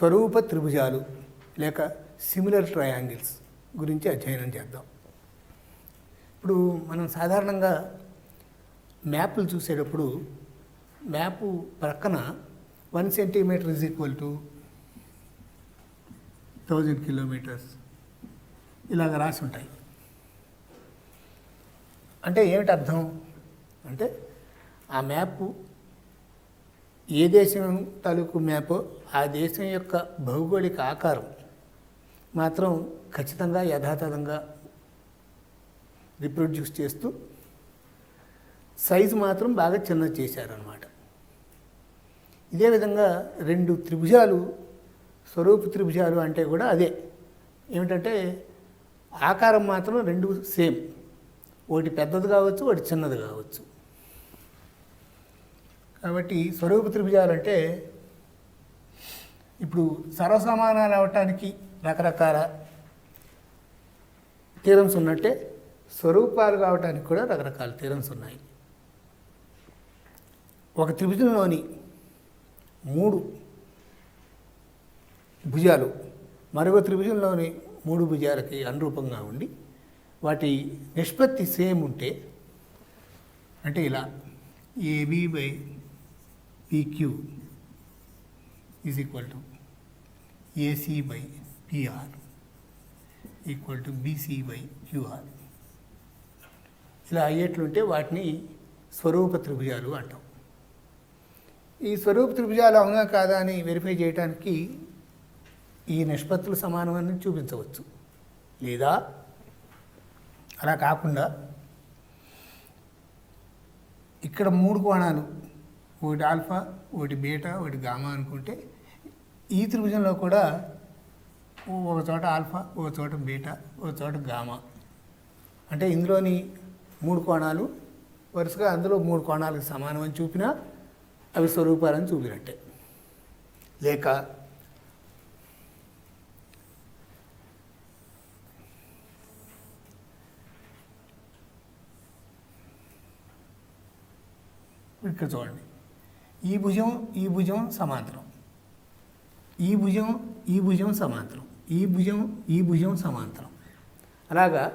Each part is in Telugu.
స్వరూప త్రిభుజాలు లేక సిమిలర్ ట్రయాంగిల్స్ గురించి అధ్యయనం చేద్దాం. ఇప్పుడు మనం సాధారణంగా మ్యాప్లు చూసేటప్పుడు మ్యాపు ప్రక్కన 1 centimetre is equal to 1000 kilometres ఇలాగ రాసి ఉంటాయి. అంటే ఏమిటి అర్థం అంటే ఆ మ్యాపు ఏ దేశం తాలూకు మ్యాపో ఆ దేశం యొక్క భౌగోళిక ఆకారం మాత్రం ఖచ్చితంగా యథాతథంగా రిప్రొడ్యూస్ చేస్తూ సైజు మాత్రం బాగా చిన్నది చేశారనమాట. ఇదే విధంగా రెండు త్రిభుజాలు స్వరూప త్రిభుజాలు అంటే కూడా అదే ఏమిటంటే ఆకారం మాత్రం రెండు సేమ్, ఒకటి పెద్దది కావచ్చు ఒకటి చిన్నది కావచ్చు. కాబట్టి స్వరూప త్రిభుజాలు అంటే ఇప్పుడు సర్వసమానాలు అవటానికి రకరకాల థీరమ్స్ ఉన్నట్టే స్వరూపాలు కావటానికి కూడా రకరకాల థీరమ్స్ ఉన్నాయి. ఒక త్రిభుజంలోని 3 భుజాలు మరొక త్రిభుజంలోని 3 భుజాలకి అనురూపంగా ఉండి వాటి నిష్పత్తి సేమ్ ఉంటే అంటే ఇలా AB by PQ is equal to AC by PR equal to BC by QR ఇలా అయ్యేట్లుంటే వాటిని స్వరూప త్రిభుజాలు అంటాం. ఈ స్వరూప త్రిభుజాలు అవునా కాదా అని వెరిఫై చేయడానికి ఈ నిష్పత్తులు సమానమని చూపించవచ్చు. లేదా అలా కాకుండా ఇక్కడ 3 కోణాలు, ఒకటి ఆల్ఫా, ఒకటి బీటా, ఒకటి గామా అనుకుంటే ఈ త్రిభుజంలో కూడా ఒక చోట ఆల్ఫా, ఒక చోట బీటా, ఒక చోట గామా అంటే ఇందులోని 3 కోణాలు వరుసగా అందులో 3 కోణాలకు సమానమని చూపినా అవి స్వరూపాలని చూపినట్టే. లేక ఇక్కడ చూడండి, ఈ భుజం సమాంతరం, ఈ భుజం సమాంతరం, ఈ భుజం సమాంతరం. అలాగా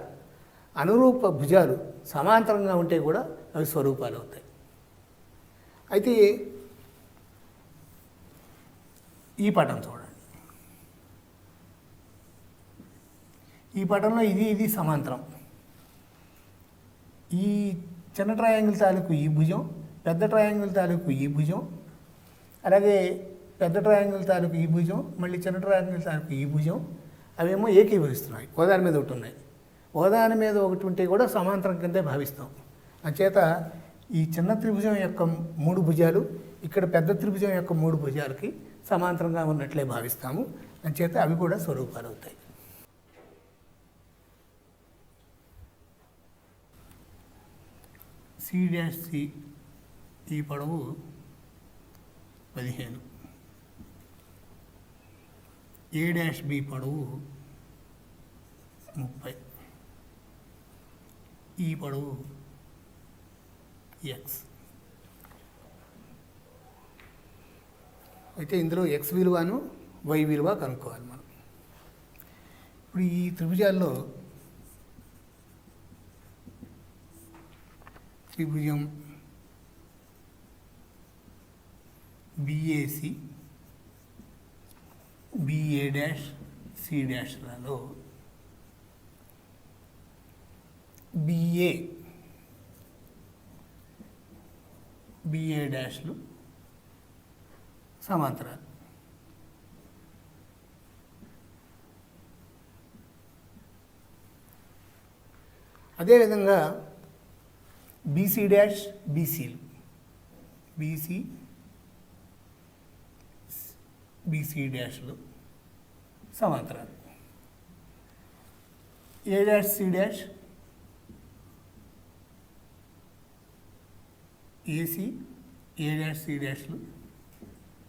అనురూప భుజాలు సమాంతరంగా ఉంటే కూడా అవి స్వరూపాలు అవుతాయి. అయితే ఈ పటం చూడండి, ఈ పటంలో ఇది సమాంతరం. ఈ చిన్న ట్రయాంగిల్ తాలూకు ఈ భుజం, పెద్ద ట్రయాంగిల్ తాలూకు ఈ భుజం, అలాగే పెద్ద ట్రయాంగిల్ తాలూకు ఈ భుజం, మళ్ళీ చిన్న ట్రయాంగిల్ తాలూకు ఈ భుజం అవేమో ఏకీభవిస్తున్నాయి. ఓదాని మీద ఒకటి ఉన్నాయి, ఓదాని మీద ఒకటి ఉంటే కూడా సమాంతరం కిందే భావిస్తాం. అంచేత ఈ చిన్న త్రిభుజం యొక్క 3 భుజాలు ఇక్కడ పెద్ద త్రిభుజం యొక్క 3 భుజాలకి సమాంతరంగా ఉన్నట్లే భావిస్తాము. అంచేత అవి కూడా స్వరూపాలు అవుతాయి. C' ఈ పొడవు 15, A' B పొడవు 30, ఈ పొడవు X. అయితే ఇందులో X విలువను Y విలువ కనుక్కోవాలి మనం. ఇప్పుడు ఈ త్రిభుజాల్లో త్రిభుజం BAC, BA' C' BA' సమాంతరాలు. అదేవిధంగా BC' BCలు, BC' సమాంతరాలు. A' AC, A' C'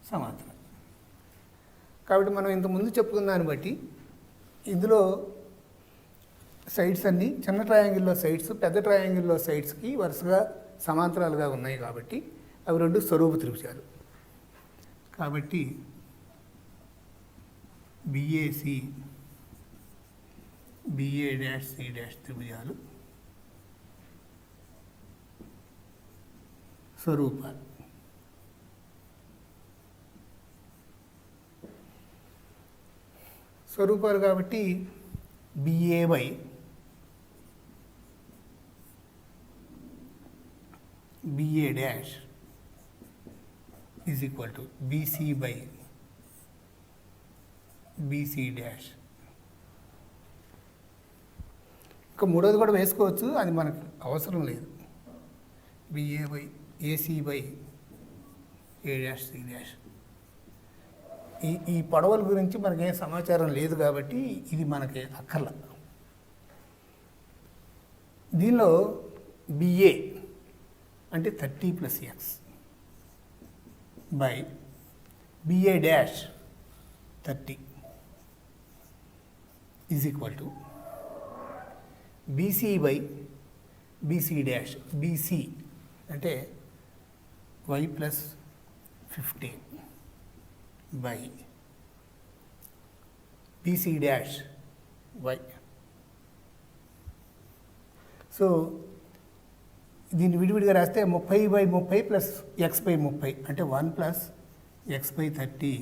సమాంతరం. కాబట్టి మనం ఇంతకుముందు చెప్పుకున్న దాన్ని బట్టి ఇందులో సైడ్స్ అన్నీ చిన్న ట్రయాంగిల్లో సైడ్స్ పెద్ద ట్రయాంగిల్లో సైడ్స్కి వరుసగా సమాంతరాలుగా ఉన్నాయి కాబట్టి అవి రెండు స్వరూప త్రిభుజాలు. కాబట్టి BAC BA dash C dash త్రిభుజాలు స్వరూపాలు. స్వరూపాలు కాబట్టి BA by BA dash is equal to BC by BC dash. ఇంకా మూడోది కూడా వేసుకోవచ్చు, అది మనకు అవసరం లేదు. BA by AC by A dash C dash. ఈ పొడవల గురించి మనకేం సమాచారం లేదు కాబట్టి ఇది మనకి అక్కర్ల. దీనిలో బిఏ అంటే 30 + x by BA dash 30 is equal to BC by BC dash. BC అంటే y + 15 by BC dash y. So దీన్ని విడివిడిగా రాస్తే 30/30 + x/30 అంటే 1 + x/30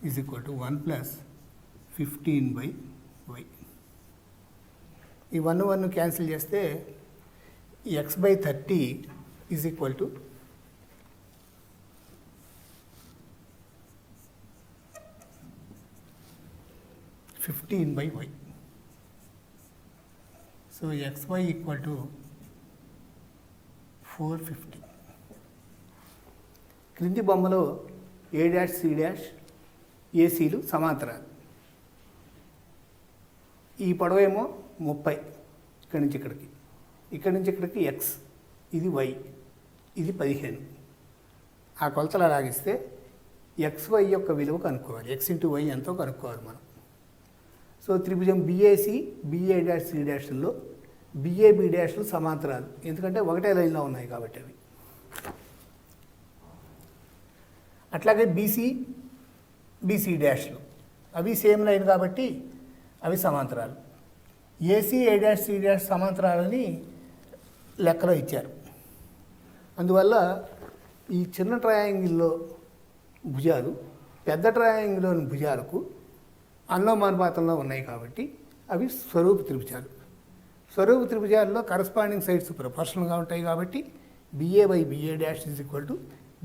is equal to 1 + 15/y. ఈ 1 క్యాన్సిల్ చేస్తే x/30 is equal to 15/y. So xy equal to 450. క్రింది బొమ్మలో ఏ డాష్ సి డాష్ ఏసీలు సమాంతరాలు. ఈ పొడవేమో 30, ఇక్కడి నుంచి ఇక్కడికి, ఇక్కడి నుంచి ఇక్కడికి x, ఇది y, ఇది 15. ఆ కొలతలు అలాగిస్తే xy యొక్క విలువ కనుక్కోవాలి. x × y ఎంతో కనుక్కోవాలి మనం. సో త్రిభుజం బిఏసి బిఏ డాష్ సి డాష్లో బిఏ బి డాష్లు సమాంతరాలు, ఎందుకంటే ఒకటే లైన్లో ఉన్నాయి కాబట్టి అవి. అట్లాగే బీసీ బీసీ డాష్లు అవి సేమ్ లైన్ కాబట్టి అవి సమాంతరాలు. ఏసీ ఏ డాష్ సి డాష్ సమాంతరాలని లెక్కలో ఇచ్చారు. అందువల్ల ఈ చిన్న ట్రయాంగిల్లో భుజాలు పెద్ద ట్రయాంగిల్లోని భుజాలకు అనులోమానుపాతంలో ఉన్నాయి కాబట్టి అవి స్వరూప త్రిభుజాలు. స్వరూప త్రిభుజాల్లో కరస్పాండింగ్ సైడ్స్ ప్రొపోర్షనల్గా ఉంటాయి కాబట్టి BA by BA dash is equal to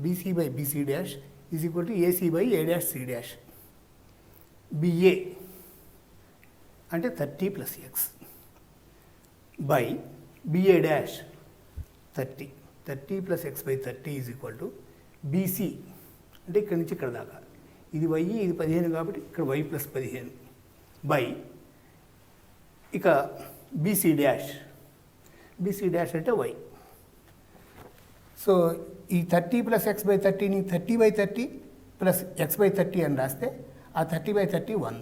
BC by BC dash is equal to AC by A dash C dash. BA అంటే 30 + x by BA dash 30 + x/30 is equal to BC అంటే ఇక్కడి నుంచి ఇక్కడ దాకా, ఇది y, ఇది 15 కాబట్టి ఇక్కడ y + 15 బై ఇక బీసీ డాష్. బీసీ డాష్ అంటే y. సో ఈ 30 + x/30ని 30/30 + x/30 అని రాస్తే ఆ 30/30 1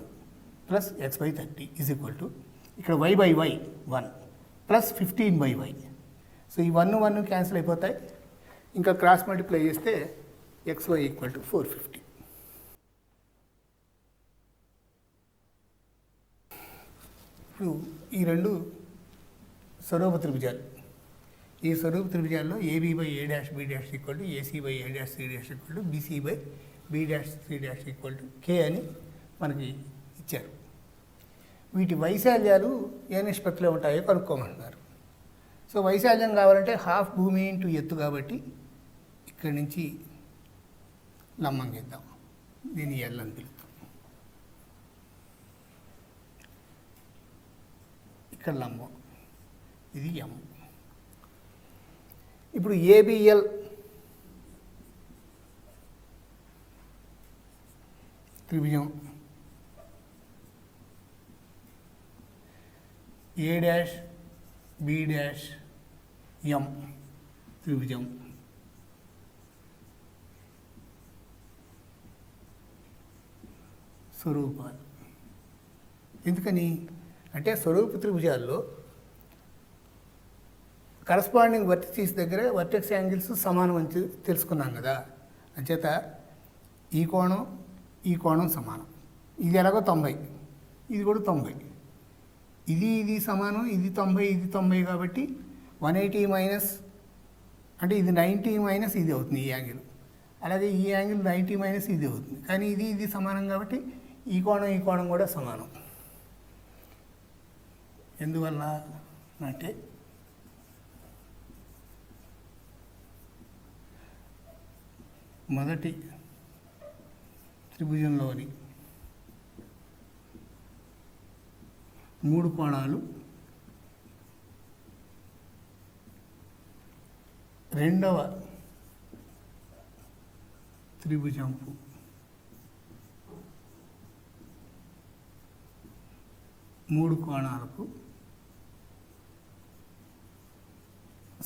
+ x/30 ఈజ్ ఈక్వల్ టు ఇక్కడ y/y 1 + 15/y. సో ఈ 1 క్యాన్సిల్ అయిపోతాయి. ఇంకా క్రాస్ మల్టిప్లై చేస్తే xy ఈక్వల్ టు 450. ఇప్పుడు ఈ రెండు స్వరూప త్రిభుజాలు. ఈ స్వరూప త్రిభుజాల్లో AB by A dash B dash equal to AC by A dash C dash equal to BC by B dash C dash equal to K అని మనకి ఇచ్చారు. వీటి వైశాల్యాలు ఏ నిష్పత్తిలో ఉంటాయో కనుక్కోమంటున్నారు. సో వైశాల్యం కావాలంటే హాఫ్ భూమి ఇంటూ ఎత్తు కాబట్టి ఇక్కడి నుంచి లంబం గీద్దాం. దీన్ని ఎల్ అని పిలుస్తాం. ఇక్కడ లంబం, ఇది ఎం. ఇప్పుడు ఏబిఎల్ త్రిభుజం, ఏ డాష్ బి డాష్ ఎం త్రిభుజం స్వరూపాలు. ఎందుకని అంటే స్వరూప త్రిభుజాల్లో కరస్పాండింగ్ వర్టిసెస్ దగ్గర వర్టెక్స్ యాంగిల్స్ సమానం అని తెలుసుకున్నాం కదా. అంచేత ఈ కోణం ఈ కోణం సమానం. ఇది ఎలాగో 90, ఇది కూడా 90, ఇది సమానం, ఇది 90 ఇది 90 కాబట్టి 180 మైనస్ అంటే ఇది 90 మైనస్ ఇది అవుతుంది ఈ యాంగిల్. అలాగే ఈ యాంగిల్ 90 మైనస్ ఇది అవుతుంది. కానీ ఇది సమానం కాబట్టి ఈ కోణం కూడా సమానం. ఎందువల్ల అంటే మొదటి త్రిభుజంలోని 3 కోణాలు రెండవ త్రిభుజంపు మూడు కోణాలకు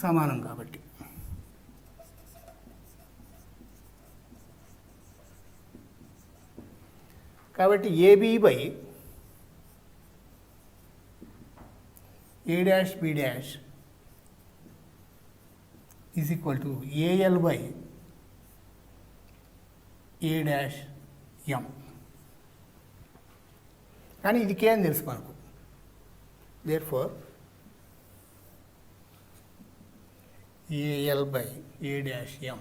సమానం కాబట్టి AB by A dash B dash is equal to AL by A dash M. కానీ ఇది కే అని తెలుసు మనకు. Therefore AL by A dash M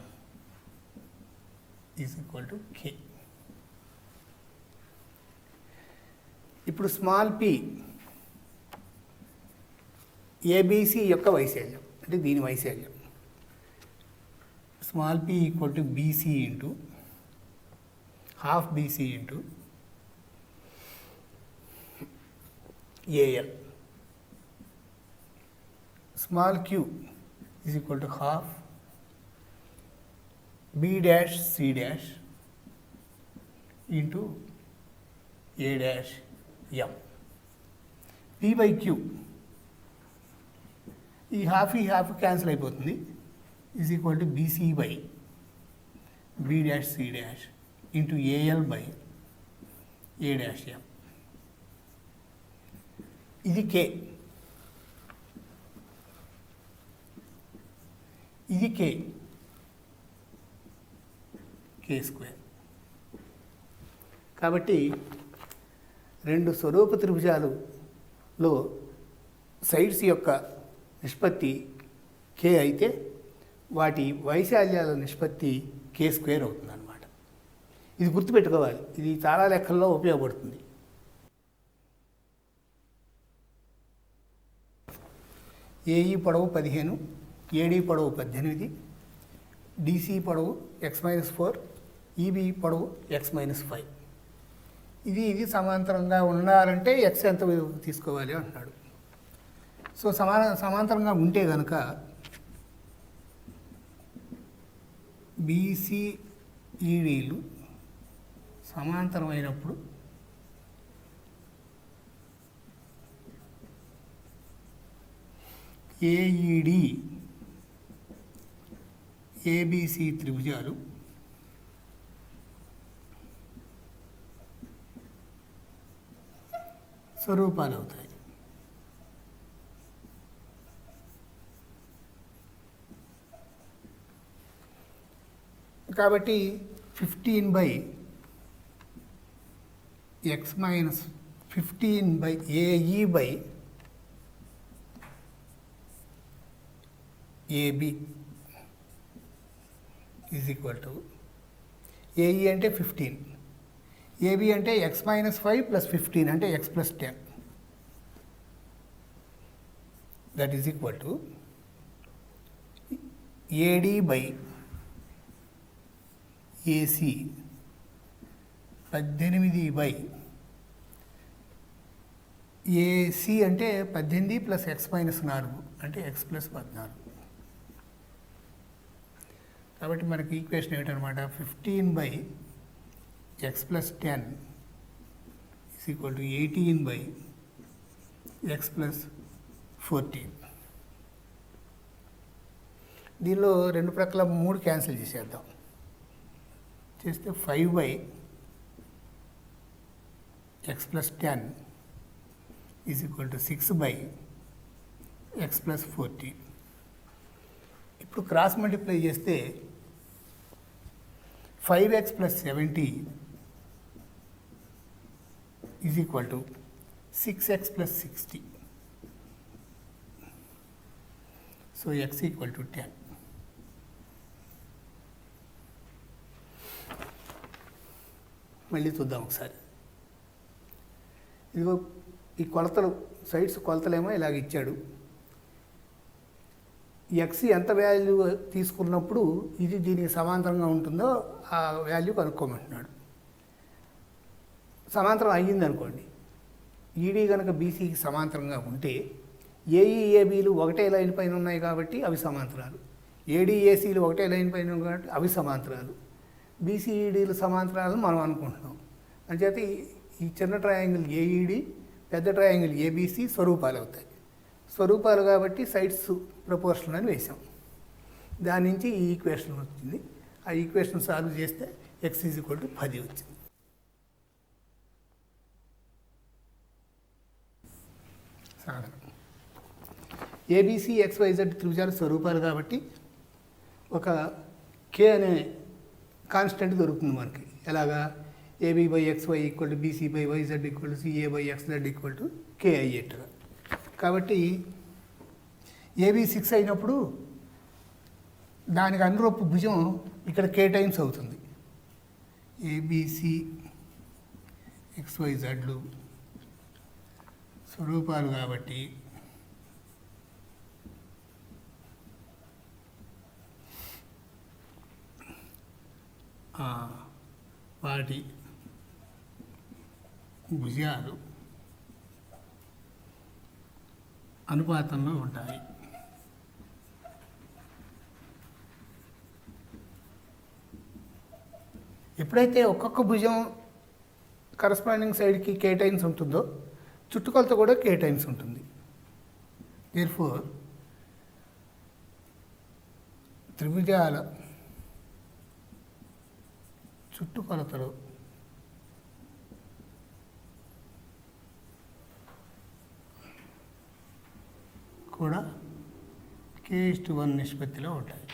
is equal to K. ఇప్పుడు స్మాల్ పి ఏబిసి యొక్క వైశాల్యం అంటే దీని వైశాల్యం. Small P equal to BC into half BC into AL. Small Q is equal to half B dash C dash into A dash M. P by queue ఈ హాఫ్ క్యాన్సిల్ అయిపోతుంది. Is equal to BC by B dash C dash into AL by A dash M. ఇది కే, ఇది కే స్క్వేర్. కాబట్టి రెండు స్వరూప త్రిభుజాలలో సైడ్స్ యొక్క నిష్పత్తి కే అయితే వాటి వైశాల్యాల నిష్పత్తి కే స్క్వేర్ అవుతుంది అన్నమాట. ఇది గుర్తుపెట్టుకోవాలి, ఇది చాలా లెక్కల్లో ఉపయోగపడుతుంది. ఏఈ పొడవు 15, ఏడీ పొడవు 18, డిసి పొడవు x-4, ఈబి పొడవు x-5. ఇది సమాంతరంగా ఉండాలంటే ఎక్స్ ఎంత తీసుకోవాలి అంటున్నాడు. సో సమాంతరంగా ఉంటే కనుక బీసీఈడీలు సమాంతరమైనప్పుడు ఏఈడి ఏబిసి త్రిభుజాలు స్వరూపాలు అవుతాయి. కాబట్టి 15 by x-15 by AE by AB is equal to AE అంటే 15, ఏబి అంటే x-5 ప్లస్ 15 అంటే x+10. That is equal to AD by AC 18 by AC అంటే 18 ప్లస్ x-4 అంటే x+14. కాబట్టి మనకి ఈక్వేషన్ ఏమిటనమాట, 15 by x+10 is equal to 18 by x+14. దీనిలో రెండు ప్రక్కల 3 క్యాన్సిల్ చేసేద్దాం. చేస్తే 5 by x+10 is equal to 6 by x+14. ఇప్పుడు క్రాస్ మల్టిప్లై చేస్తే 5x + 70 is equal to 6x plus 60. So x equal to 10. మళ్ళీ చూద్దాం ఒకసారి. ఇదిగో ఈ కొలతలు, సైడ్స్ కొలతలేమో ఇలాగ ఇచ్చాడు. ఎక్స్ ఎంత వాల్యూ తీసుకున్నప్పుడు ఇది దీనికి సమాంతరంగా ఉంటుందో ఆ వాల్యూ కనుక్కోమంటున్నాడు. సమాంతరం అయ్యింది అనుకోండి, ఈడీ కనుక బీసీకి సమాంతరంగా ఉంటే ఏఈ ఏబీలు ఒకటే లైన్ పైన ఉన్నాయి కాబట్టి అవి సమాంతరాలు, ఏడీఏసీలు ఒకటే లైన్ పైన ఉన్నాయి కాబట్టి అవి సమాంతరాలు, బీసీఈడీలు సమాంతరాలు మనం అనుకుంటున్నాం. అంచేత ఈ చిన్న ట్రయాంగిల్ ఏఈడి, పెద్ద ట్రయాంగిల్ ఏబీసీ స్వరూపాలు అవుతాయి. స్వరూపాలు కాబట్టి సైడ్స్ ప్రపోర్షనల్ అని వేసాం. దాని నుంచి ఈ ఈక్వేషన్ వచ్చింది. ఆ ఈక్వేషన్ సాల్వ్ చేస్తే ఎక్స్ ఈజ్ ఈక్వల్ టు 10 వచ్చింది. సాధన ఏబీసీ ఎక్స్వైజెడ్ త్రిభుజాలు స్వరూపాలు కాబట్టి ఒక కే అనే కాన్స్టెంట్ దొరుకుతుంది మనకి. ఎలాగా? AB by XY equal to BC by YZ equal to CA by XZ equal to K అయ్యేట్టుగా. కాబట్టి ఏబీ 6 అయినప్పుడు దానికి అనురూప భుజం ఇక్కడ కే టైమ్స్ అవుతుంది. ఏబీసీ ఎక్స్వైజెడ్లు స్వరూపాలు కాబట్టి వాటి భుజాలు అనుపాతంలో ఉంటాయి. ఎప్పుడైతే ఒక్కొక్క భుజం కరస్పాండింగ్ సైడ్కి కే టైమ్స్ ఉంటుందో చుట్టుకొలత కూడా కే టైమ్స్ ఉంటుంది. దేర్ఫోర్ త్రిభుజాల చుట్టుకొలతలు కూడా k:1 నిష్పత్తిలో ఉంటాయి.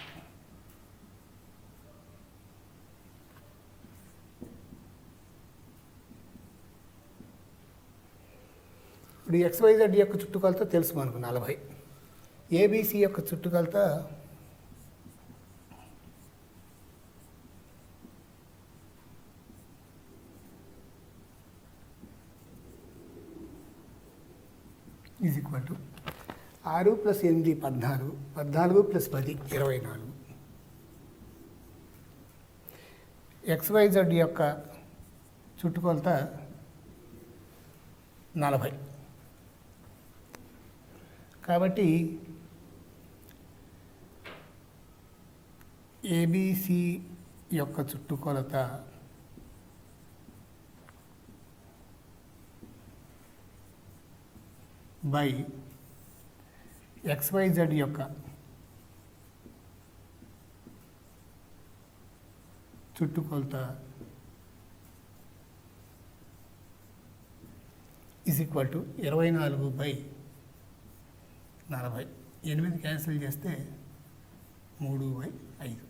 ఇప్పుడు XYZ యొక్క చుట్టుకొలత తెలుసు మనకు 40. ఏబీసీ యొక్క చుట్టుకొలత ఈజ్ ఈక్వల్ టు 6 + 8 14, 14 + 10 24. XYZ యొక్క చుట్టుకొలత 40. కాబట్టి ఏబీసీ యొక్క చుట్టుకొలత బై XYZ యొక్క చుట్టుకొలత ఈజ్ ఈక్వల్ టు 24/40. 8 క్యాన్సిల్ చేస్తే 3/5.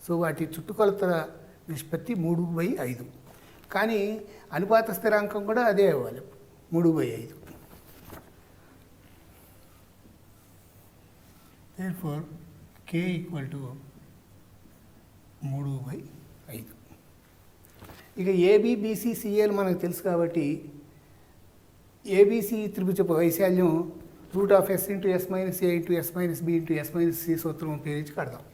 సో వాటి చుట్టుకొలత నిష్పత్తి 3/5. కానీ అనుపాత స్థిరాంకం కూడా అదే అవ్వాలి, 3/5. Therefore, k equal to 3/5. ఇక ఏబీ బీసీ సిఏలు మనకు తెలుసు కాబట్టి ఏబీసీ త్రిభుజ వైశాల్యం √S × S - A × S - B × S - C సూత్రం ఉపయోగించి కడదాం.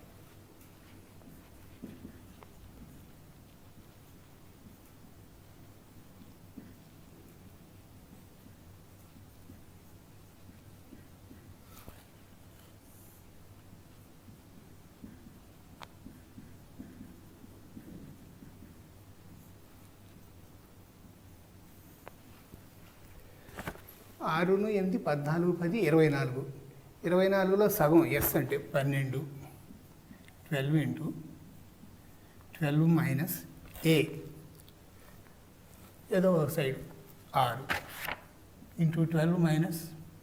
ఆరు 8 14 10 24. 24లో సగం ఎస్ అంటే 12, 12 × 12 - A ఏదో ఒక సైడ్ 6 × 12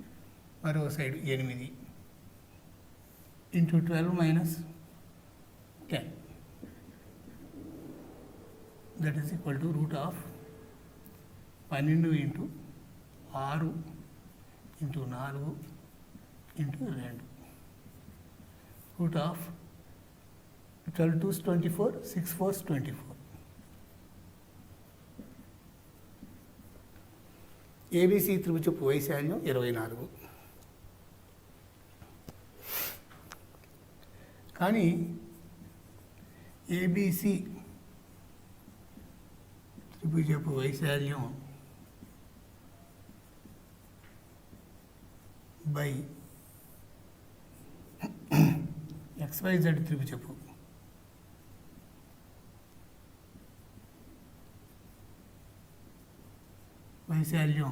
- మరో side 8 × 12 - 10. That is equal to √10. 12 into 6 into 4 into 2 root of 12 2s 24 6 4s 24. ఏబిసి త్రిభుజపు వైశాల్యం 24. కానీ ఏబిసి త్రిభుజపు వైశాల్యం బై XYZ త్రిభుజపు వైశాల్యం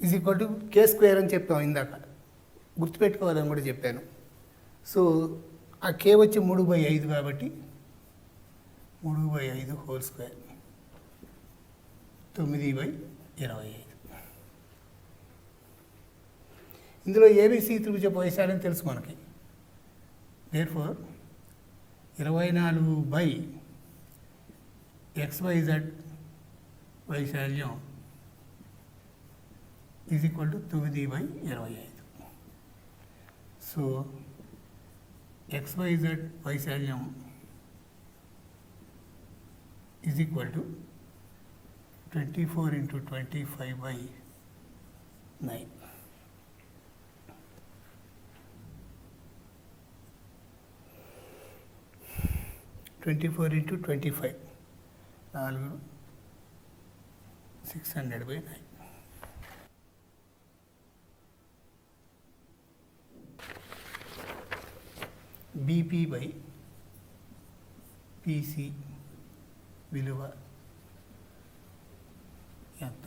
is equal to K square అని చెప్పాం ఇందాక, గుర్తుపెట్టుకోవాలని కూడా చెప్పాను. సో ఆ K వచ్చి 3/5 కాబట్టి 3/5 హోల్ స్క్వేర్ 9/25. ఇందులో ఏబిసి త్రిభుజపు వైశాల్యం తెలుసు మనకి. దేర్ఫోర్ 24/XYZ వైశాల్యం is equal to 9/25. So XYZ వైశాల్యం is equal to 24 into 25/9. Twenty-four into 25, 600/9. BP by PC విలువ ఎంత?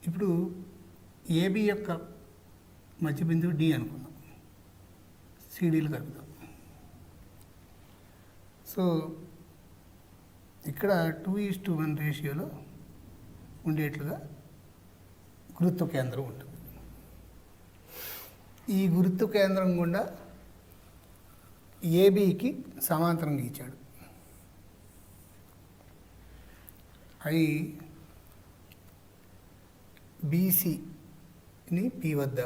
ఇప్పుడు ఏబి యొక్క మధ్య బిందువు డి అనుకుందాం, సిడీలు కలుపుదాం. సో ఇక్కడ 2:1 రేషియోలో ఉండేట్లుగా గురుత్వ కేంద్రం ఉంటుంది. ఈ గురుత్వ కేంద్రం గుండా ఏబికి సమాంతరం గీచాడు. అవి బీసీని పి వద్ద,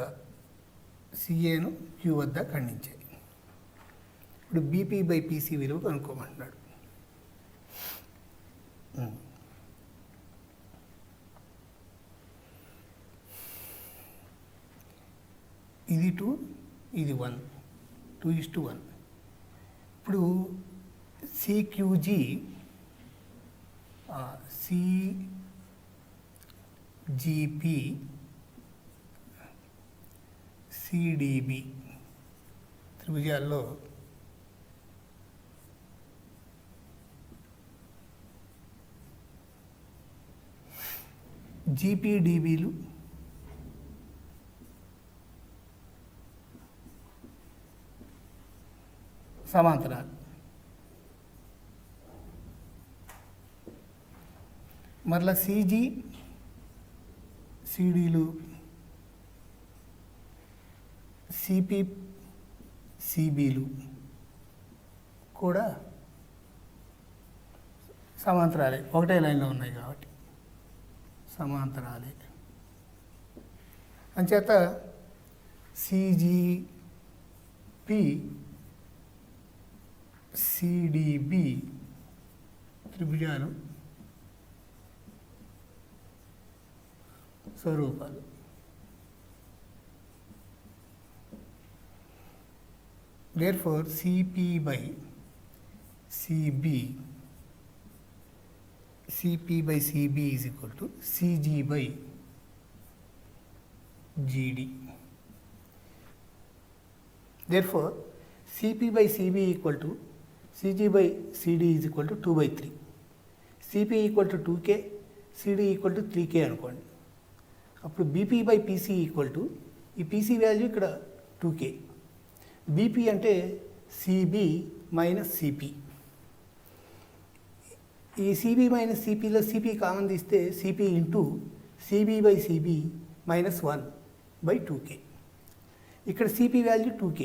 సిఏను క్యూ వద్ద ఖండించాయి. ఇప్పుడు బీపీ/పీసీ విలువ కనుక్కోమంటున్నాడు. ఇది 2, ఇది 1, 2:1. ఇప్పుడు సిక్యూజీ, సిజిపి, సిడిబి త్రిభుజాల్లో జిపిడిబిలు సమాంతరాలు. మరలా సిజి సిడీలు, సిపి సిబిలు కూడా సమాంతరాలే, ఒకటే లైన్లో ఉన్నాయి కాబట్టి సమాంతరాలే. అంచేత సిజిపి సిడిబి త్రిభుజాలు స్వరూపాలు. Therefore, CP/CB is equal to CG/GD. Therefore, CP/CB equal to CG/CD is equal to 2/3. CP equal to 2K, CD equal to 3K అనుకోండి. అప్పుడు BP/PC ఈక్వల్ టు ఈ PC వాల్యూ ఇక్కడ 2K. BP అంటే CB మైనస్ CP. ఈ CB మైనస్ CPలో CP కామన్ తీస్తే CP into CB/CB minus 1/2K. ఇక్కడ CP value 2K,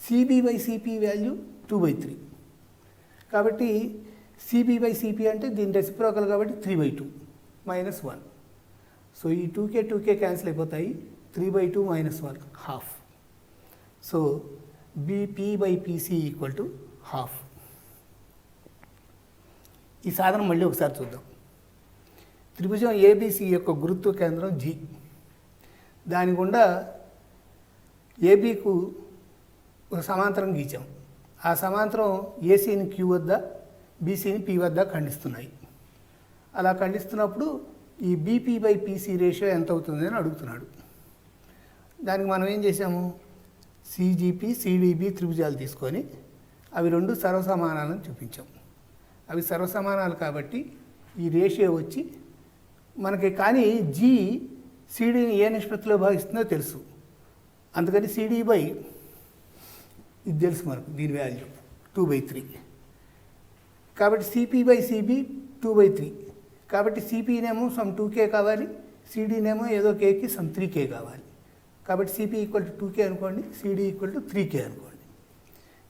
CB/CP value 2/3. కాబట్టి CB/CP అంటే దీని రెసిప్రోకల్ కాబట్టి 3/2 మైనస్ 1. సో ఈ 2K క్యాన్సిల్ అయిపోతాయి. 3/2 minus 1 half. So BP/PC equal to half. ఈ సాధనం మళ్ళీ ఒకసారి చూద్దాం. త్రిభుజం ABC యొక్క గురుత్వ కేంద్రం G. దాని గుండా ABకు ఒక సమాంతరం గీచాం. ఆ సమాంతరం ACని Q వద్ద, BCని P వద్ద ఖండిస్తున్నాయి. అలా ఖండిస్తున్నప్పుడు ఈ BP/PC రేషియో ఎంత అవుతుంది అని అడుగుతున్నాడు. దానికి మనం ఏం చేసాము, CGP, CDB త్రిభుజాలు తీసుకొని అవి రెండు సర్వసమానాలను చూపించాం. అవి సర్వసమానాలు కాబట్టి ఈ రేషియో వచ్చి మనకి, కానీ G CDని ఏ నిష్పత్తిలో భాగిస్తుందో తెలుసు. అందుకని CD/, ఇది తెలుసు మనకు, దీని వాల్యూ 2/3. కాబట్టి CP/CB 2/3. కాబట్టి CPనేమో సమ్ 2K కావాలి, CDనేమో ఏదో Kకి సమ్ 3K కావాలి. కాబట్టి CP ఈక్వల్ టు 2K అనుకోండి, CD ఈక్వల్ టు 3K అనుకోండి.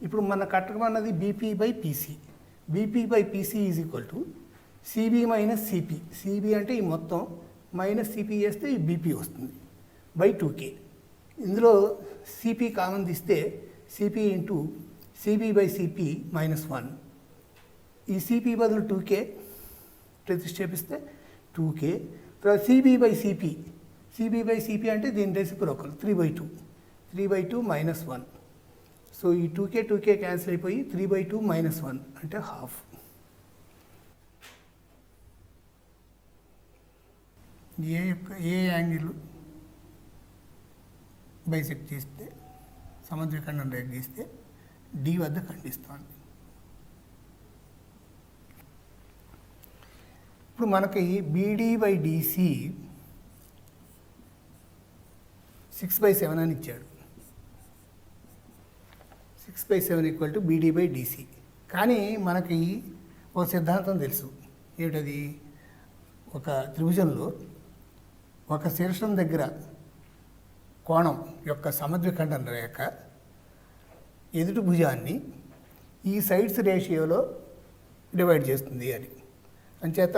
ఇప్పుడు మన కట్టమన్నది BP/PC. BP/PC is equal to CB minus CP. CB అంటే ఈ మొత్తం మైనస్ CP చేస్తే ఈ BP వస్తుంది /2K. ఇందులో CP కామన్ తీస్తే CP ఇంటూ CB/CP మైనస్ 1. ఈ CP బదులు 2K ప్రతిక్షేపిస్తే 2K. తర్వాత CB/CP. CB/CP అంటే దీని రెసిప్రోకల్ 3/2 మైనస్ 1. సో ఈ 2K క్యాన్సిల్ అయిపోయి 3/2 మైనస్ 1 అంటే హాఫ్. ఏ యాంగిల్ బైసెక్ట్ చేస్తే సముద్రఖండం రేఖ గీస్తే D వద్ద ఖండిస్తోంది. ఇప్పుడు మనకి BD/DC 6/7 అని ఇచ్చాడు. 6/7 ఈక్వల్ టు BD/DC. కానీ మనకి ఒక సిద్ధాంతం తెలుసు. ఏమిటది? ఒక త్రిభుజంలో ఒక శీర్షం దగ్గర కోణం యొక్క సమద్విఖండన రేఖ ఎదుటి భుజాన్ని ఈ సైడ్స్ రేషియోలో డివైడ్ చేస్తుంది అని. అంచేత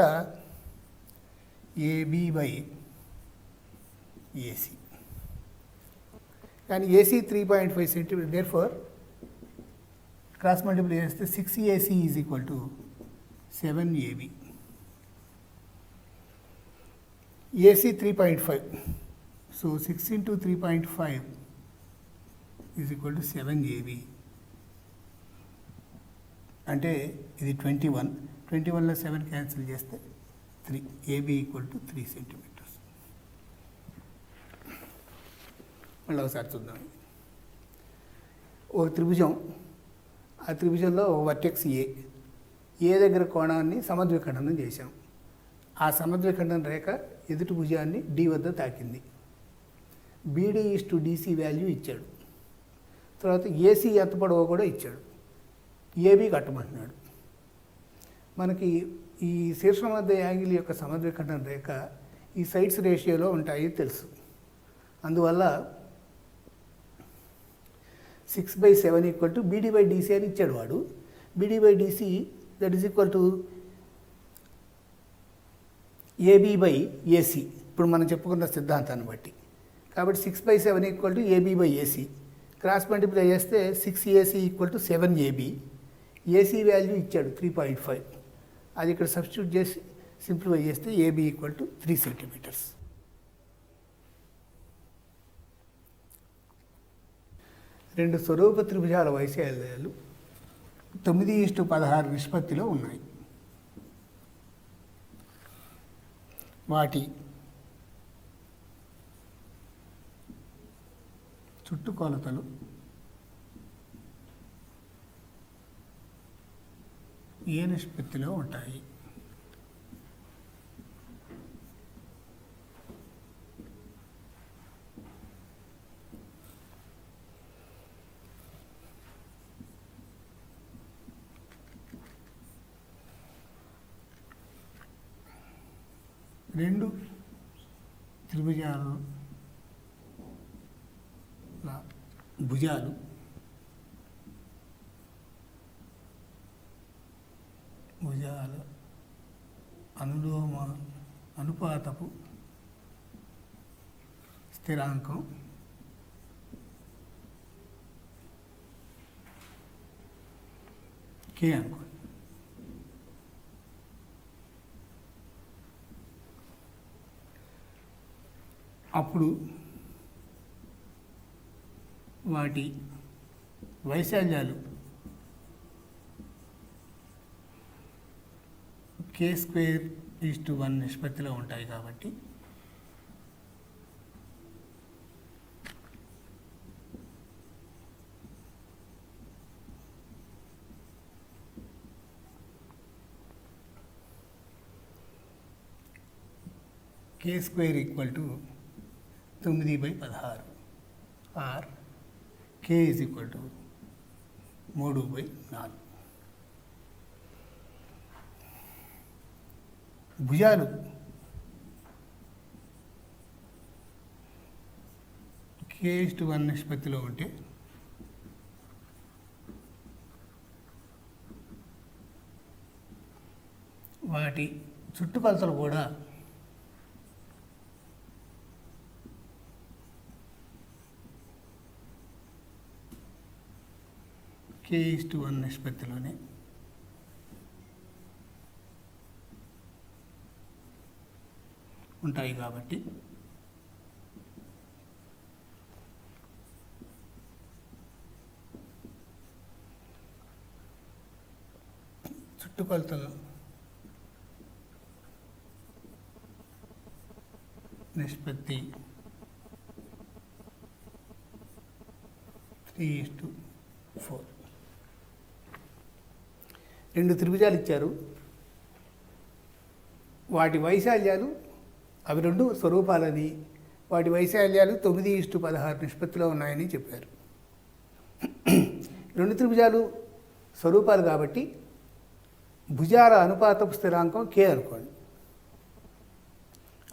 AB/AC. కానీ AC 3.5 centimetre. Therefore cross multiply చేస్తే 6AC is equal to 7AB. AC 3.5. So 6 into 3.5 is equal to 7AB. అంటే ఇది 21లో 7 క్యాన్సిల్ చేస్తే 3. AB equal to 3 centimetres. మళ్ళీ ఒకసారి చూద్దాం. ఒక త్రిభుజం, ఆ త్రిభుజంలో ఒక వర్టెక్స్ ఏ దగ్గర కోణాన్ని సమద్విఖండనం చేశాం. ఆ సమద్విఖండన రేఖ ఎదుటి భుజాన్ని D వద్ద తాకింది. BD/DC వాల్యూ ఇచ్చాడు. తర్వాత AC ఎంత పొడవో కూడా ఇచ్చాడు. AB కట్టమంటున్నాడు. మనకి ఈ శీర్షం మధ్య యాంగిల్ యొక్క సమద్విఖండన రేఖ ఈ సైడ్స్ రేషియోలో ఉంటాయి తెలుసు. అందువల్ల 6/7 ఈక్వల్ టు BD/DC అని ఇచ్చాడు వాడు. BD/DC that is equal to AB/AC. ఇప్పుడు మనం చెప్పుకున్న సిద్ధాంతాన్ని బట్టి. కాబట్టి 6/7 equal to AB/AC. Cross multiply చేస్తే 6AC equal to 7AB. AC value ఇచ్చాడు 3.5. అది ఇక్కడ సబ్స్టిట్యూట్ చేసి సింప్లిఫై చేస్తే AB ఈక్వల్ టు 3 సెంటీమీటర్స్. రెండు స్వరూప త్రిభుజాల వైశాల్యాలు 9:16 నిష్పత్తిలో ఉన్నాయి. వాటి చుట్టుకొలతలు ఏ నిష్పత్తిలో ఉంటాయి? రెండు త్రిభుజాల భుజాలు అనులోమ అనుపాతపు స్థిరాంకం K అనుకోండి. అప్పుడు వాటి వైశాల్యాలు K²1 నిష్పత్తిలో ఉంటాయి కాబట్టి K² = 9/16 ఆర్ K = 3/4. భుజాలు K:1 నిష్పత్తిలో ఉంటే వాటి చుట్టుకొలతలు కూడా K:1 నిష్పత్తిలోనే ఉంటాయి కాబట్టి చుట్టుకొలతల నిష్పత్తి 3:4. రెండు త్రిభుజాలు ఇచ్చారు, వాటి వైశాల్యాలు అవి రెండు స్వరూపాలని, వాటి వైశాల్యాలు 9:16 నిష్పత్తిలో ఉన్నాయని చెప్పారు. రెండు త్రిభుజాలు స్వరూపాలు కాబట్టి భుజాల అనుపాతపు స్థిరాంకం K అనుకోండి.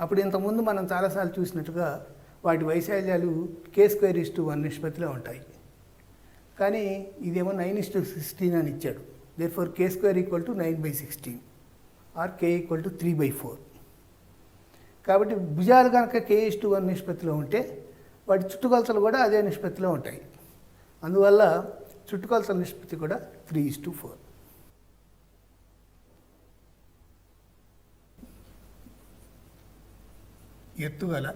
అప్పుడు ఇంతకుముందు మనం చాలాసార్లు చూసినట్టుగా వాటి వైశాల్యాలు K²1 నిష్పత్తిలో ఉంటాయి. కానీ ఇదేమో 9:16 అని ఇచ్చాడు. Therefore K² = 9/16 or K = 3/4. కాబట్టి భుజాలు కనుక K:1 నిష్పత్తిలో ఉంటే వాటి చుట్టుకొలతలు కూడా అదే నిష్పత్తిలో ఉంటాయి. అందువల్ల చుట్టుకొలతల నిష్పత్తి కూడా 3:4. ఎత్తుగల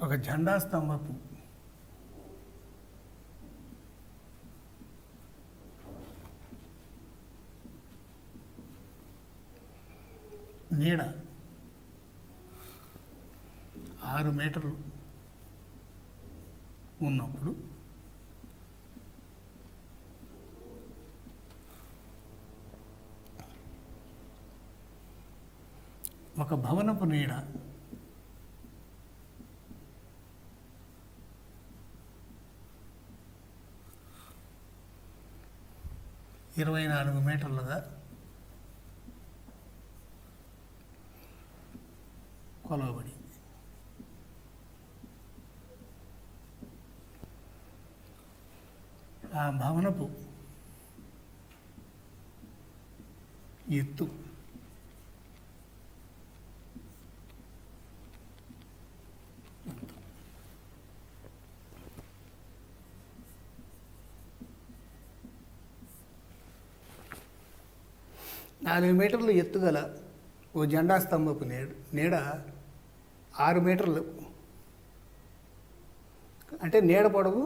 ఒక జెండా స్తంభపు నీడ 6 మీటర్లు ఉన్నప్పుడు ఒక భవనపు నీడ 24 మీటర్లుగా కొలవబడింది. ఆ భవనపు ఎత్తు 4 మీటర్లు ఎత్తుగల ఓ జెండా స్తంభపు నీడ 6 మీటర్లు, అంటే నీడ పొడవు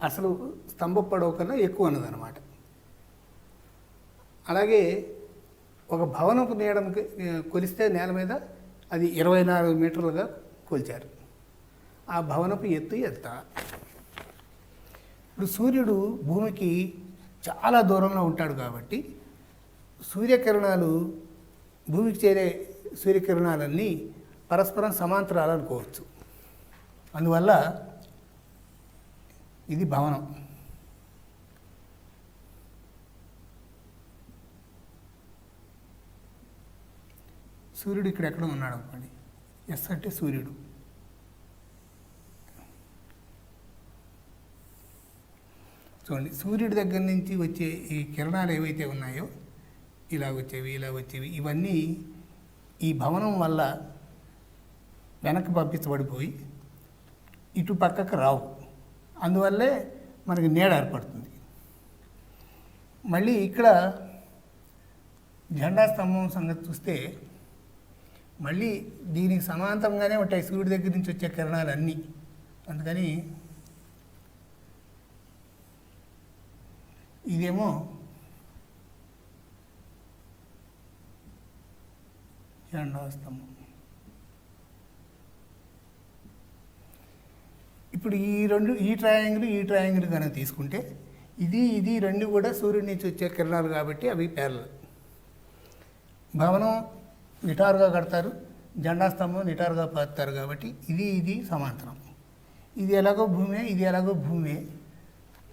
అసలు స్తంభ పొడవు కన్నా ఎక్కువ అన్నదన్నమాట. అలాగే ఒక భవనపు నీడను కొలిస్తే నేల మీద అది 24 మీటర్లుగా కొలిచారు. ఆ భవనపు ఎత్తు ఎంత? ఇప్పుడు సూర్యుడు భూమికి చాలా దూరంలో ఉంటాడు కాబట్టి సూర్యకిరణాలు భూమికి చేరే సూర్యకిరణాలన్నీ పరస్పరం సమాంతరాలు అనుకోవచ్చు. అందువల్ల ఇది భవనం. సూర్యుడు ఇక్కడ ఎక్కడ ఉన్నాడు అనుకోండి, ఎస్ అంటే సూర్యుడు. చూడండి, సూర్యుడి దగ్గర నుంచి వచ్చే ఈ కిరణాలు ఏవైతే ఉన్నాయో ఇలా వచ్చేవి ఇవన్నీ ఈ భవనం వల్ల వెనక్కి పంపించబడిపోయి ఇటు పక్కకు రావు. అందువల్లే మనకి నీడ ఏర్పడుతుంది. మళ్ళీ ఇక్కడ జెండా స్తంభం సంగతి చూస్తే మళ్ళీ దీనికి సమాంతరంగానే ఉంటాయి సూర్యుడి దగ్గర నుంచి వచ్చే కిరణాలు అన్నీ. అందుకని ఇదేమో జెండా స్తంభం. ఇప్పుడు ఈ ట్రయాంగిల్ కనుక తీసుకుంటే ఇది రెండు కూడా సూర్యుడి నుంచి వచ్చే కిరణాలు కాబట్టి అవి ప్యారలల్. భవనం నిటారుగా కడతారు, జెండా స్తంభం నిటారుగా పాతారు కాబట్టి ఇది సమాంతరం. ఇది ఎలాగో భూమే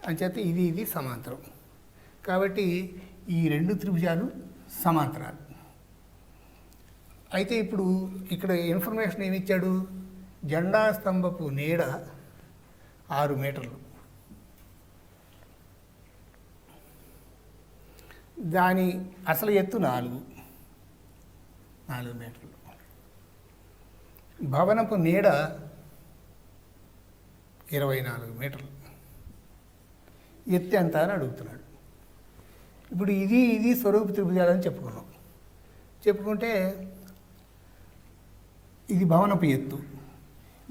అంచేత ఇది సమాంతరం. కాబట్టి ఈ రెండు త్రిభుజాలు సమాంతరాలు. అయితే ఇప్పుడు ఇక్కడ ఇన్ఫర్మేషన్ ఏమి ఇచ్చాడు? జెండా స్తంభపు నీడ 6 మీటర్లు, దాని అసలు ఎత్తు 4 మీటర్లు. భవనపు నీడ 24 మీటర్లు. ఎత్తు ఎంత అని అడుగుతున్నాడు. ఇప్పుడు ఇది స్వరూప త్రిభుజాలని చెప్పుకుంటే ఇది భవనపు ఎత్తు,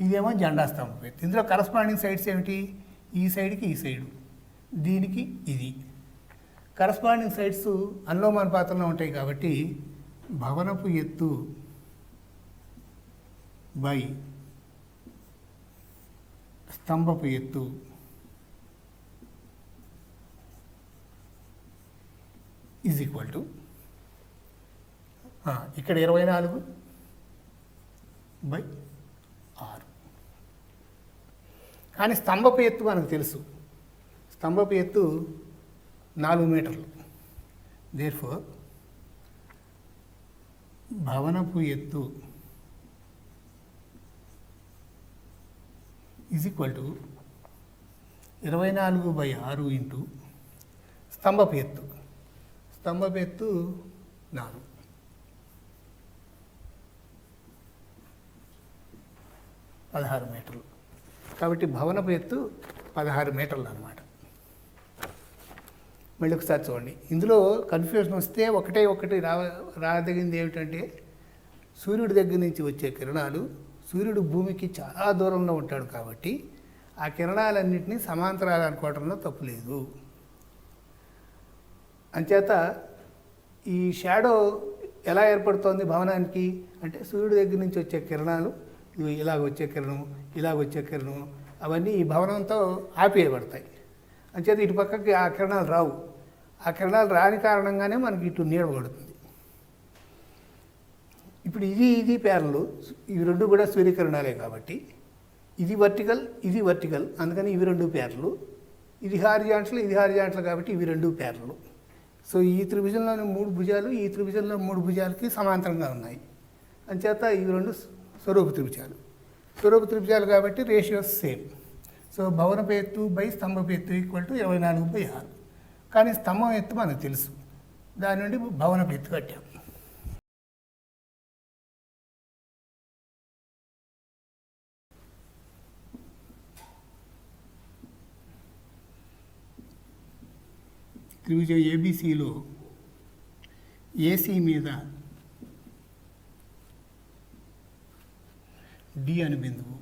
ఇదేమో జెండా స్తంభపు ఎత్తు. ఇందులో కరస్పాండింగ్ సైడ్స్ ఏమిటి? ఈ సైడ్కి ఈ సైడు, దీనికి ఇది. కరస్పాండింగ్ సైడ్స్ అనులోమానుపాతంలో ఉంటాయి కాబట్టి భవనపు ఎత్తు బై స్తంభపు ఎత్తు ఈజ్ ఈక్వల్ టు ఇక్కడ 24/6. కానీ స్తంభపు ఎత్తు మనకు తెలుసు, స్తంభపు ఎత్తు 4 మీటర్లు. దేర్ఫోర్ భవనపు ఎత్తు ఈజ్ ఈక్వల్ టు 24/6 ఇంటూ స్తంభపు ఎత్తు 4, 16 మీటర్లు. కాబట్టి భవనపు ఎత్తు 16 మీటర్లు అన్నమాట. మళ్ళీ ఒకసారి చూడండి, ఇందులో కన్ఫ్యూజన్ వస్తే ఒకటి రాదగింది ఏమిటంటే సూర్యుడి దగ్గర నుంచి వచ్చే కిరణాలు, సూర్యుడు భూమికి చాలా దూరంలో ఉంటాడు కాబట్టి ఆ కిరణాలన్నింటినీ సమాంతరాలు అనుకోవడంలో తప్పు లేదు. అంచేత ఈ షాడో ఎలా ఏర్పడుతోంది భవనానికి అంటే సూర్యుడి దగ్గర నుంచి వచ్చే కిరణాలు, ఇలాగ వచ్చే కిరణం అవన్నీ ఈ భవనంతో ఆపేయబడతాయి. అంచేత ఇటు పక్కకి ఆ కిరణాలు రావు. ఆ కిరణాలు రాని కారణంగానే మనకి ఇటు నీడ పడుతుంది. ఇప్పుడు ఇది ప్యారలు, ఇవి రెండు కూడా సూర్యకిరణాలే కాబట్టి ఇది వర్టికల్, అందుకని ఇవి రెండు ప్యారలు. ఇది హారిజాంటల్ కాబట్టి ఇవి రెండు ప్యారలు. సో ఈ త్రిభుజంలోని 3 భుజాలు ఈ త్రిభుజంలో 3 భుజాలకి సమాంతరంగా ఉన్నాయి. అంచేత ఇవి రెండు స్వరూప త్రిభుజాలు కాబట్టి రేషియోస్ సేమ్. సో భవనపు ఎత్తు బై స్తంభపు ఎత్తు ఈక్వల్ టు 24/6. కానీ స్తంభం ఎత్తు మనకు తెలుసు, దాని నుండి భవనపు ఎత్తు కట్టాం. త్రిభుజం ఏబిసిలో ఏసీ మీద డి అని బిందువు,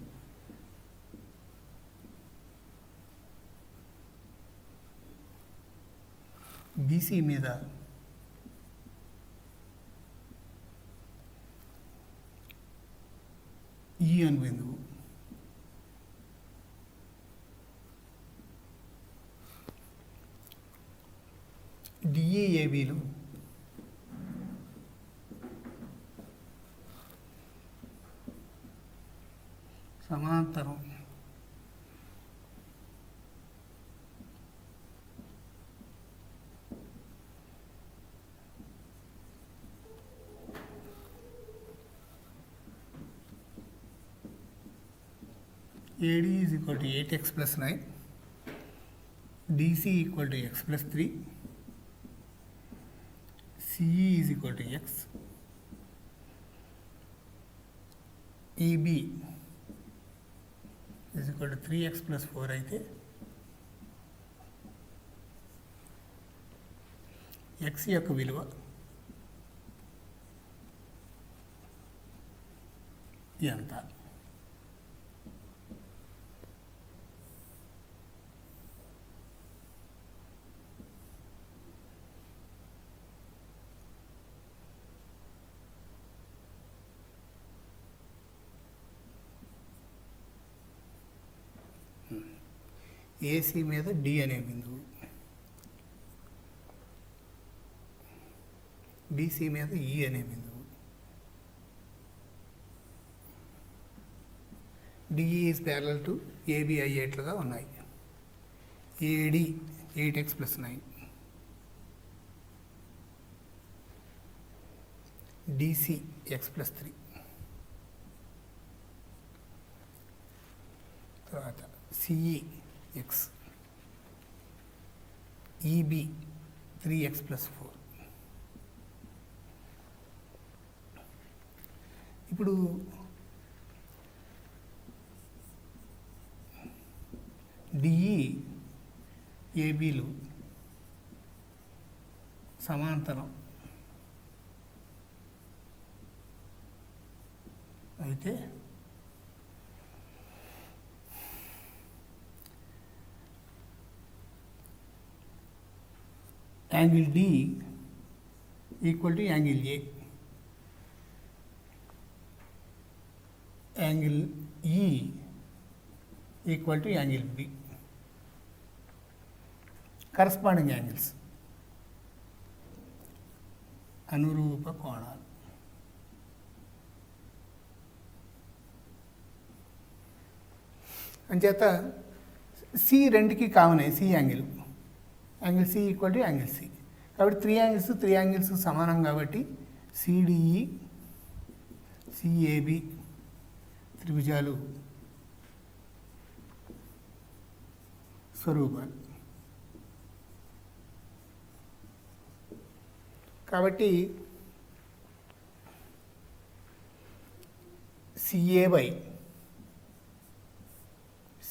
బీసీ మీద ఈ అని బిందువు, సిఏబిలు సమాంతరం AD is equal to 8x plus 9, DC equal to x plus 3, CE is equal to x, EB is equal to 3x plus 4 అయితే x యొక్క విలువ ఎంత? ఏసీ మీద డి అనే బిందువు, బీసీ మీద ఈ అనే బిందువు, DE is parallel to AB అయ్యేట్లుగా ఉన్నాయి. AD 8x plus 9, DC x plus 3, తర్వాత CE x, EB 3x plus 4. ఇప్పుడు డిఈ ఏబీలు సమాంతరం అయితే angle D equal to angle A, angle E equal to angle B. Corresponding angles అనురూప కోణాలు. అంచేత సి రెండుకి common, C angle, angle C equal to angle C. కాబట్టి త్రీ యాంగిల్స్ సమానం కాబట్టి సిడిఈ సిఏబి త్రిభుజాలు స్వరూపాలు. కాబట్టి CA by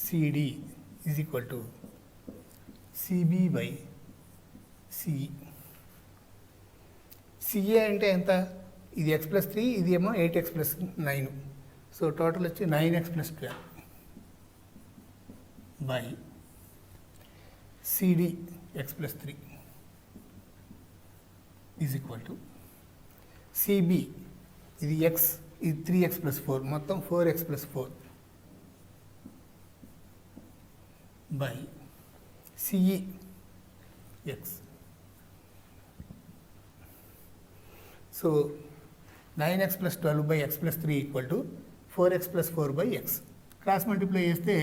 CD is equal to CB by CE. CA అంటే ఎంత? ఇది x plus 3, ఇది ఏమో 8x plus 9. సో టోటల్ వచ్చి 9x plus 12 by CD x plus 3 is equal to CB, ఇది x, ఇది 3x plus 4, మొత్తం 4x plus 4 by CE x. So 9x plus 12 by x plus 3 equal to 4x plus 4 by x. Cross multiply చేస్తే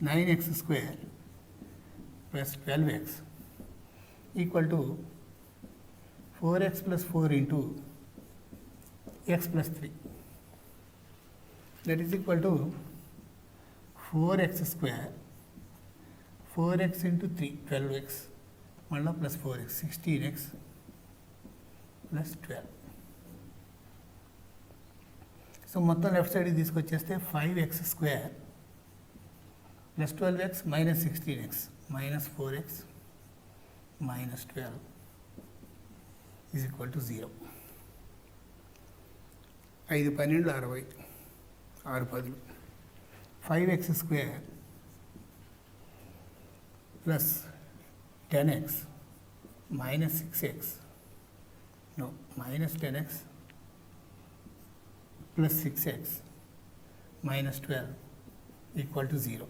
9x square plus 12x equal to 4x plus 4 into x plus 3. That is equal to 4x square, 4x into 3, 12x, మళ్ళీ plus 4x, 16x plus 12. So మొత్తం లెఫ్ట్ సైడ్ తీసుకొచ్చేస్తే 5x square plus 12x minus 16x minus 4x minus 12 is equal to 0. 5 12 60, 6 10, 5x square plus 10x minus 6x, no, minus 10x plus 6x minus 12 equal to 0.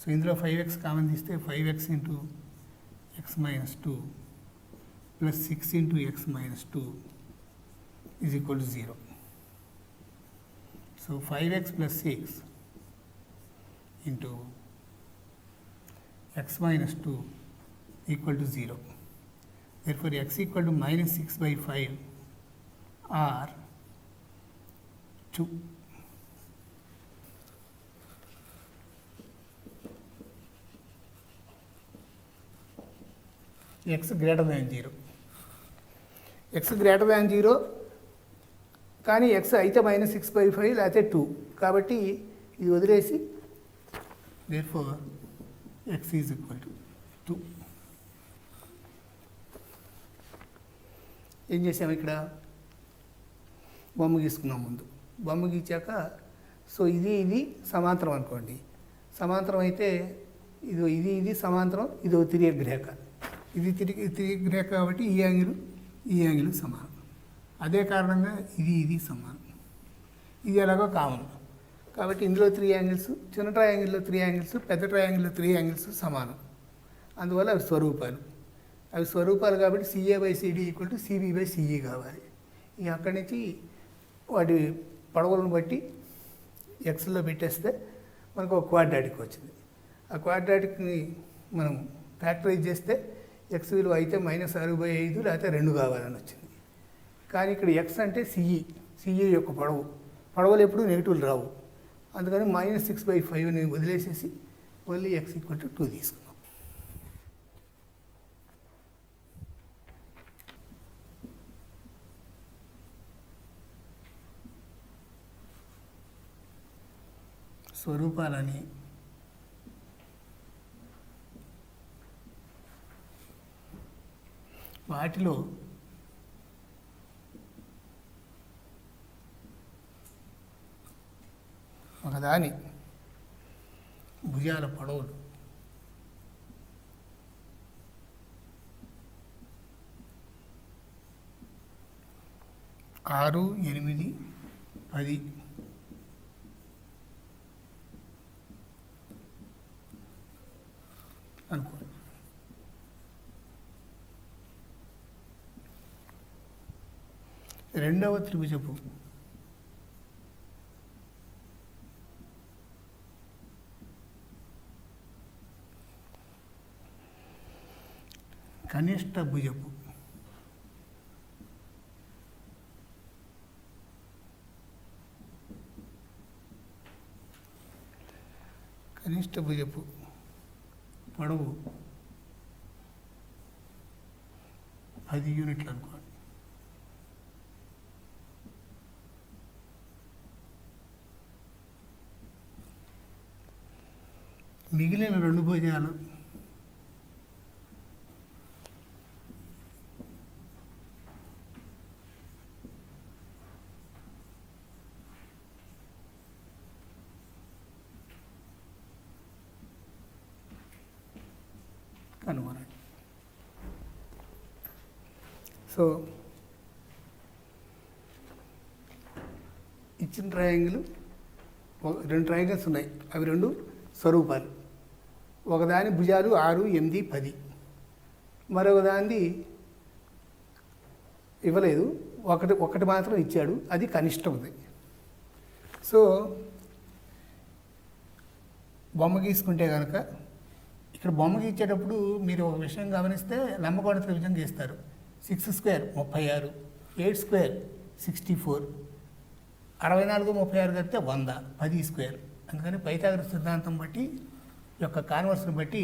So ఇందులో 5x కామన్ తీస్తే 5x into x minus 2 plus 6 into x minus 2 is equal to 0. So 5x plus 6 into x minus 2 equal to 0. Therefore, x equal to minus 6 by 5 or 2. x greater than 0. x greater than 0 కానీ x అయితే మైనస్ 6/5 లేకపోతే 2 కాబట్టి ఇది వదిలేసి therefore x is equal to 2. ఏం చేసాము ఇక్కడ బొమ్మ గీసుకున్నాం ముందు బొమ్మ గీచాక సో ఇది సమాంతరం అనుకోండి సమాంతరం అయితే ఇది సమాంతరం ఇది తిరిగే రేఖ ఇది తిరిగే రేఖ కాబట్టి ఈ యాంగిల్ సమానం అదే కారణంగా ఇది సమానం ఇది ఎలాగో కామన్ కాబట్టి ఇందులో 3 యాంగిల్స్ చిన్న ట్రయాంగిల్లో 3 యాంగిల్స్ పెద్ద ట్రయాంగిల్లో 3 యాంగిల్స్ సమానం అందువల్ల అవి స్వరూపాలు కాబట్టి CA/CD ఈక్వల్ టు CB/CE కావాలి ఇక అక్కడి నుంచి వాటి పొడవులను బట్టి ఎక్స్లో పెట్టేస్తే మనకు ఒక క్వాడ్రాటిక్ వచ్చింది ఆ క్వాడ్రాటిక్ని మనం ఫ్యాక్టరైజ్ చేస్తే ఎక్స్ విలువ అయితే -6/5 లేకపోతే 2 కావాలని వచ్చింది కానీ ఇక్కడ ఎక్స్ అంటే సిఈ యొక్క పొడవులు ఎప్పుడు నెగిటివ్లు రావు అందుకని -6/5ని వదిలేసేసి ఓన్లీ x = 2 తీసుకున్నాం. స్వరూపాలని వాటిలో ఒకదాని భుజాల పొడవులు 6, 8, 10 అనుకోండి. రెండవ త్రిభుజపు కనిష్ట భుజపు పొడవు 10 యూనిట్లు అనుకోండి. మిగిలిన 2 భుజాలు కనుగొనండి. సో ఇచ్చిన ట్రయాంగిల్ 2 ట్రయాంగిల్స్ ఉన్నాయి అవి 2 స్వరూపాలు ఒకదాని భుజాలు 6, 8, 10 మరొక దానిది ఇవ్వలేదు ఒకటి మాత్రం ఇచ్చాడు అది కనిష్టంది. సో బొమ్మ గీసుకుంటే కనుక ఇక్కడ బొమ్మ గీసేటప్పుడు మీరు ఒక విషయం గమనిస్తే లంబకోణ త్రిభుజం గీస్తారు 6 స్క్వేర్ 36, 8 స్క్వేర్ 64, 64, 36 కలిపితే 100, 10 స్క్వేర్. అందుకని పైథాగరస్ సిద్ధాంతం బట్టి యొక్క కాన్వర్స్ని బట్టి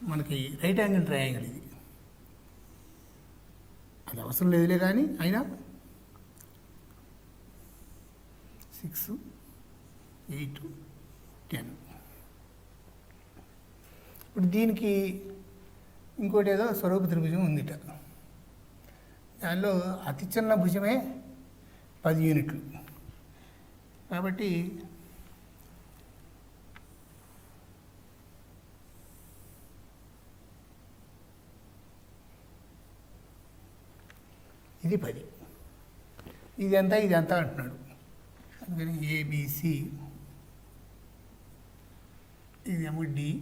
మనకి రైట్ యాంగిల్ ట్రయాంగిల్ ఇది అది అవసరం లేదులే కానీ అయినా 6, 8, 10. ఇప్పుడు దీనికి ఇంకోటి ఏదో స్వరూప త్రిభుజం ఉందిట దానిలో అతి చిన్న భుజమే 10 యూనిట్లు కాబట్టి ఇది 10 ఇది ఎంత అంటున్నాడు అందుకని ABC ఇదేమో DEF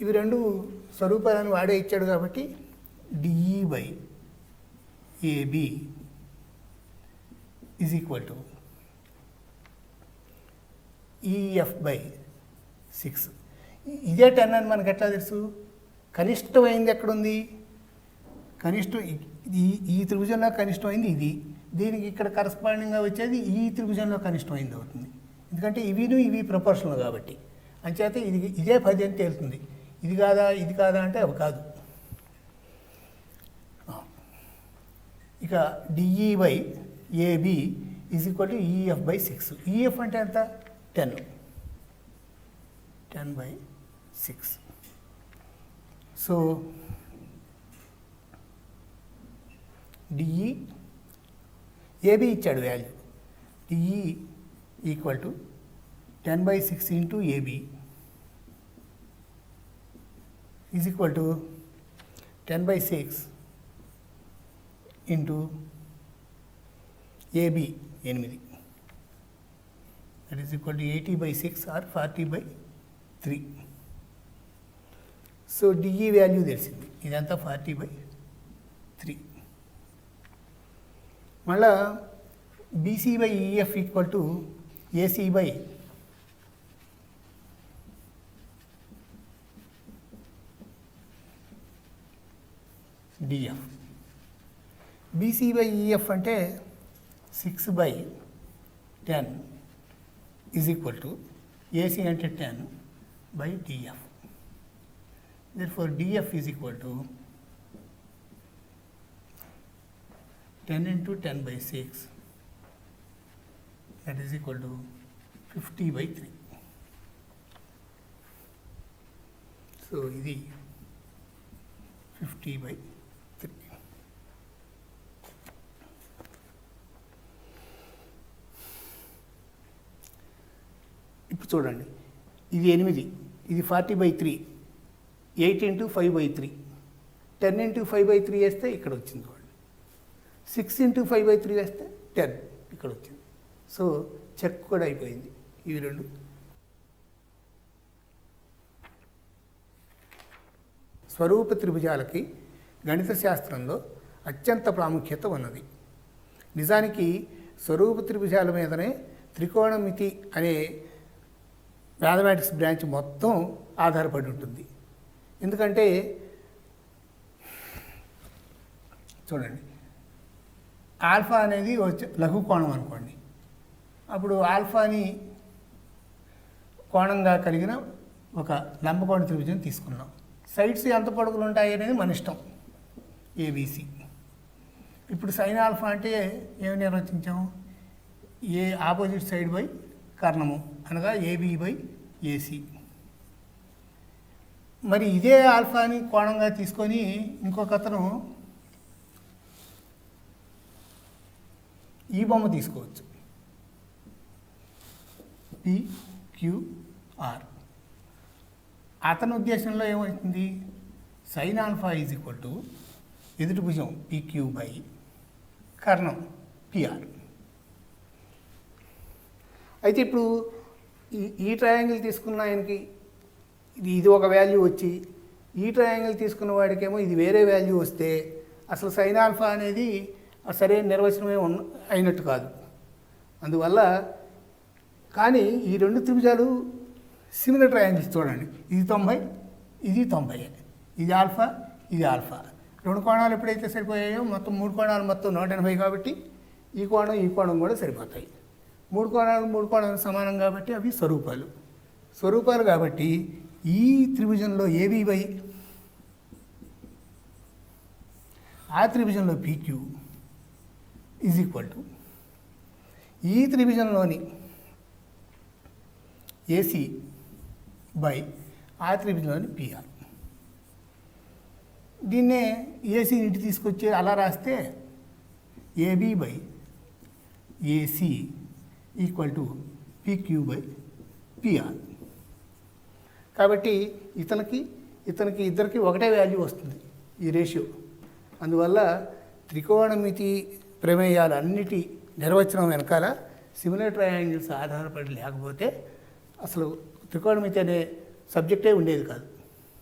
ఇవి రెండు స్వరూపాలను వాడే ఇచ్చాడు కాబట్టి DE by AB is equal to EF by 6. ఇదే 10 అని మనకు ఎట్లా తెలుసు? కనిష్టమైంది ఎక్కడుంది? కనిష్టం ఈ త్రిభుజంలో కనిష్టమైంది ఇది, దీనికి ఇక్కడ కరస్పాండింగ్గా వచ్చేది ఈ త్రిభుజంలో కనిష్టమైంది అవుతుంది. ఎందుకంటే ఇవి ప్రపోర్షనల్ కాబట్టి. అంచేత ఇదే 10 అని తేలుతుంది. ఇది కాదా అంటే అవి కాదు. ఇక DE by AB is equal to EF by 6. EF అంటే ఎంత? 10 by 6. సో డిఈ ఏబి ఇచ్చాడు value. DE equal to 10 by 6 into AB is equal to 10 by 6 into AB 8. That is equal to 80 by 6 or 40 by 3. So DE value తెలిసింది. ఇదంతా 40 by 3. మళ్ళా BC by EF equal to AC by DF. BC by EF అంటే 6 by 10 is equal to AC అంటే 10 by df. Therefore df is equal to 10 into 10 by 6, that is equal to 50 by 3. So ఇది 50 by 3. ఇప్పుడు చూడండి, ఇది 8, ఇది 40 by 3, 8 into 5 by 3, 10 into 5 by 3 వేస్తే ఇక్కడ వచ్చింది చూడండి, 6 into 5 by 3 వేస్తే 10 ఇక్కడ వచ్చింది. సో చెక్ కూడా అయిపోయింది ఇవి రెండు. స్వరూప త్రిభుజాలకి గణిత శాస్త్రంలో అత్యంత ప్రాముఖ్యత ఉన్నది. నిజానికి స్వరూప త్రిభుజాల మీదనే త్రికోణమితి అనే మ్యాథమెటిక్స్ బ్రాంచ్ మొత్తం ఆధారపడి ఉంటుంది. ఎందుకంటే చూడండి, ఆల్ఫా అనేది లఘు కోణం అనుకోండి. అప్పుడు ఆల్ఫాని కోణంగా కలిగిన ఒక లంబకోణ త్రిభుజం తీసుకున్నాం. సైడ్స్ ఎంత పొడుగులు ఉంటాయి అనేది మన ఇష్టం, ఏబీసీ. ఇప్పుడు సైన్ ఆల్ఫా అంటే ఏమి నిర్వచించాము? ఏ ఆపోజిట్ సైడ్ బై కర్ణము అనగా ఏబీ బై ఏసీ. మరి ఇదే ఆల్ఫాని కోణంగా తీసుకొని ఇంకొక అతను ఈ బొమ్మ తీసుకోవచ్చు, పిక్యూఆర్. అతని ఉద్దేశంలో ఏమవుతుంది? Sine alpha is equal to ఎదుటి భుజం పీక్యూ బై కర్ణం పిఆర్. అయితే ఇప్పుడు ఈ ట్రయాంగిల్ తీసుకున్న ఆయనకి ఇది ఒక వాల్యూ వచ్చి, ఈ ట్రయాంగిల్ తీసుకున్న వాడికేమో ఇది వేరే వాల్యూ వస్తే అసలు సైన్ ఆల్ఫా అనేది సరైన నిర్వచనమే అయినట్టు కాదు. అందువల్ల కానీ ఈ రెండు త్రిభుజాలు సిమిలర్ ట్రయాంగిల్స్ చూడండి, ఇది 90, ఇది 90, ఇది ఆల్ఫా, ఇది ఆల్ఫా. రెండు కోణాలు ఎప్పుడైతే సరిపోయాయో మొత్తం 3 కోణాలు మొత్తం 180 కాబట్టి ఈ కోణం కూడా సరిపోతాయి. 3 కోణాలు సమానం కాబట్టి అవి స్వరూపాలు కాబట్టి ఈ త్రిభుజంలో ఏబీ బై ఆ త్రిభుజంలో పీక్యూ ఈజ్ ఈక్వల్ టు ఈ త్రిభుజంలోని ఏసీ బై ఆ త్రిభుజంలోని పిఆర్. దీన్నే ఏసీ ఇంటి తీసుకొచ్చి అలా రాస్తే AB by AC equal to PQ by PR. కాబట్టి ఇతనికి ఇద్దరికి ఒకటే వాల్యూ వస్తుంది ఈ రేషియో. అందువల్ల త్రికోణమితి ప్రమేయాలు అన్నిటి నిర్వచనం వెనకాల సిమిలర్ ట్రయాంగిల్స్ ఆధారపడి లేకపోతే అసలు త్రికోణమితి అనే సబ్జెక్టే ఉండేది కాదు.